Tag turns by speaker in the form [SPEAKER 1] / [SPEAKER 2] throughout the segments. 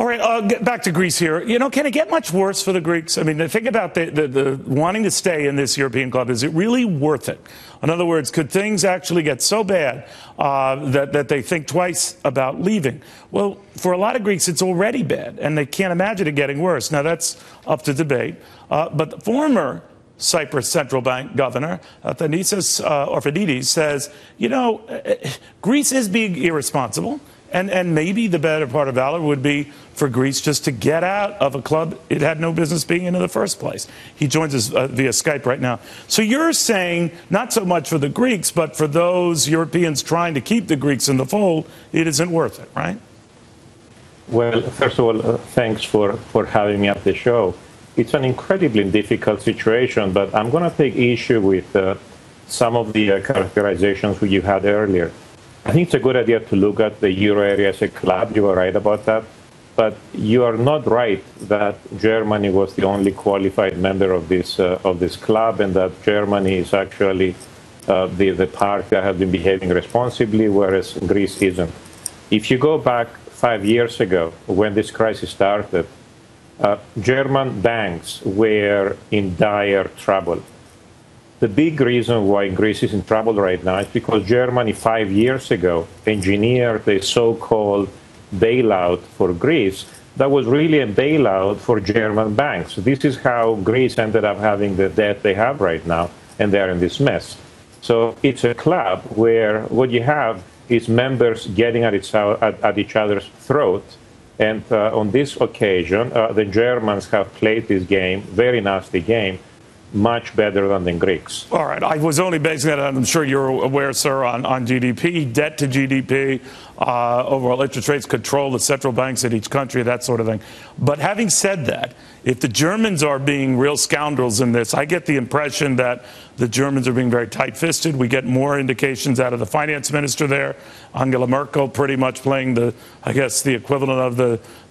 [SPEAKER 1] right, get back to Greece here. You know, can it get much worse for the Greeks? I mean, think about the wanting to stay in this European club. Is it really worth it? In other words, could things actually get so bad that they think twice about leaving? Well, for a lot of Greeks, it's already bad, and they can't imagine it getting worse. Now, that's up to debate. But the former Cyprus central bank governor, Athanasios Orphanides, says, you know, Greece is being irresponsible. And maybe the better part of valor would be for Greece just to get out of a club it had no business being in the first place. He joins us via Skype right now. So you're saying not so much for the Greeks, but for those Europeans trying to keep the Greeks in the fold, it isn't worth it, right?
[SPEAKER 2] Well, first of all, thanks for having me at the show. It's an incredibly difficult situation, but I'm going to take issue with some of the characterizations you had earlier. I think it's a good idea to look at the euro area as a club. You were right about that. But you are not right that Germany was the only qualified member of this club, and that Germany is actually the part that has been behaving responsibly, whereas Greece isn't. If you go back 5 years ago, when this crisis started, German banks were in dire trouble. The big reason why Greece is in trouble right now is because Germany 5 years ago engineered a so-called bailout for Greece that was really a bailout for German banks. This is how Greece ended up having the debt they have right now, and they're in this mess. So it's a club where what you have is members getting at each other's throat. And on this occasion, the Germans have played this game, very nasty game, much better than the Greeks.
[SPEAKER 1] All right. I was only basing that, I'm sure you're aware, sir, on GDP, debt to GDP, overall interest rates, control the central banks in each country, that sort of thing. But having said that, if the Germans are being real scoundrels in this, I get the impression that the Germans are being very tight-fisted. We get more indications out of the finance minister there, Angela Merkel, pretty much playing the equivalent of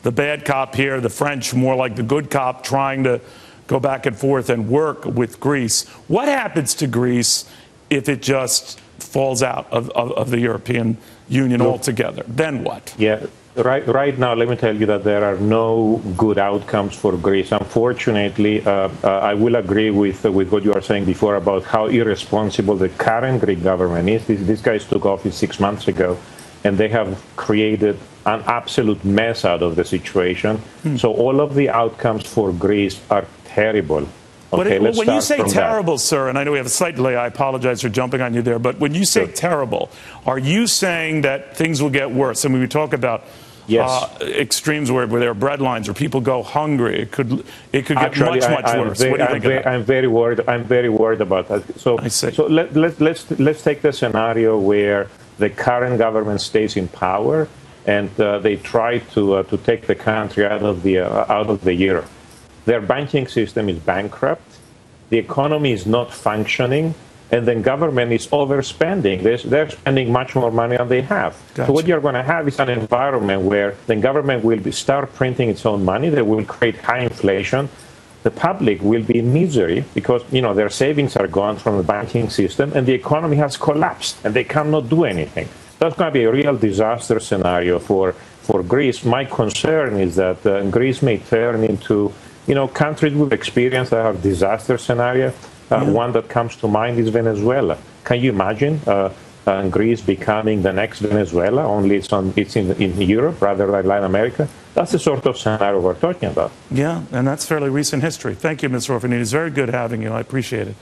[SPEAKER 1] the bad cop here, the French more like the good cop, trying to go back and forth and work with Greece. What happens to Greece if it just falls out of the European Union altogether? Then what?
[SPEAKER 2] Yeah, right now, let me tell you that there are no good outcomes for Greece. Unfortunately, I will agree with what you were saying before about how irresponsible the current Greek government is. These guys took office 6 months ago, and they have created an absolute mess out of the situation. So all of the outcomes for Greece are terrible. Okay,
[SPEAKER 1] when you say terrible, sir, and I know we have a slight delay, I apologize for jumping on you there, but when you say terrible, are you saying that things will get worse? I mean, we talk about extremes where there are bread lines, where people go hungry. It could
[SPEAKER 2] Actually,
[SPEAKER 1] get much worse. What do you think of that?
[SPEAKER 2] I'm very worried about that. So let's take the scenario where the current government stays in power and they try to take the country out of the euro. Their banking system is bankrupt, the economy is not functioning, and the government is overspending. They're spending much more money than they have. Gotcha. So what you're going to have is an environment where the government will start printing its own money. They will create high inflation. The public will be in misery because, you know, their savings are gone from the banking system, and the economy has collapsed, and they cannot do anything. That's going to be a real disaster scenario for Greece. My concern is that Greece may turn into, you know, countries with experience that have disaster scenario. One that comes to mind is Venezuela. Can you imagine Greece becoming the next Venezuela, only it's in Europe rather than Latin America? That's the sort of scenario we're talking about.
[SPEAKER 1] Yeah, and that's fairly recent history. Thank you, Mr. Orphanides. Very good having you. I appreciate it.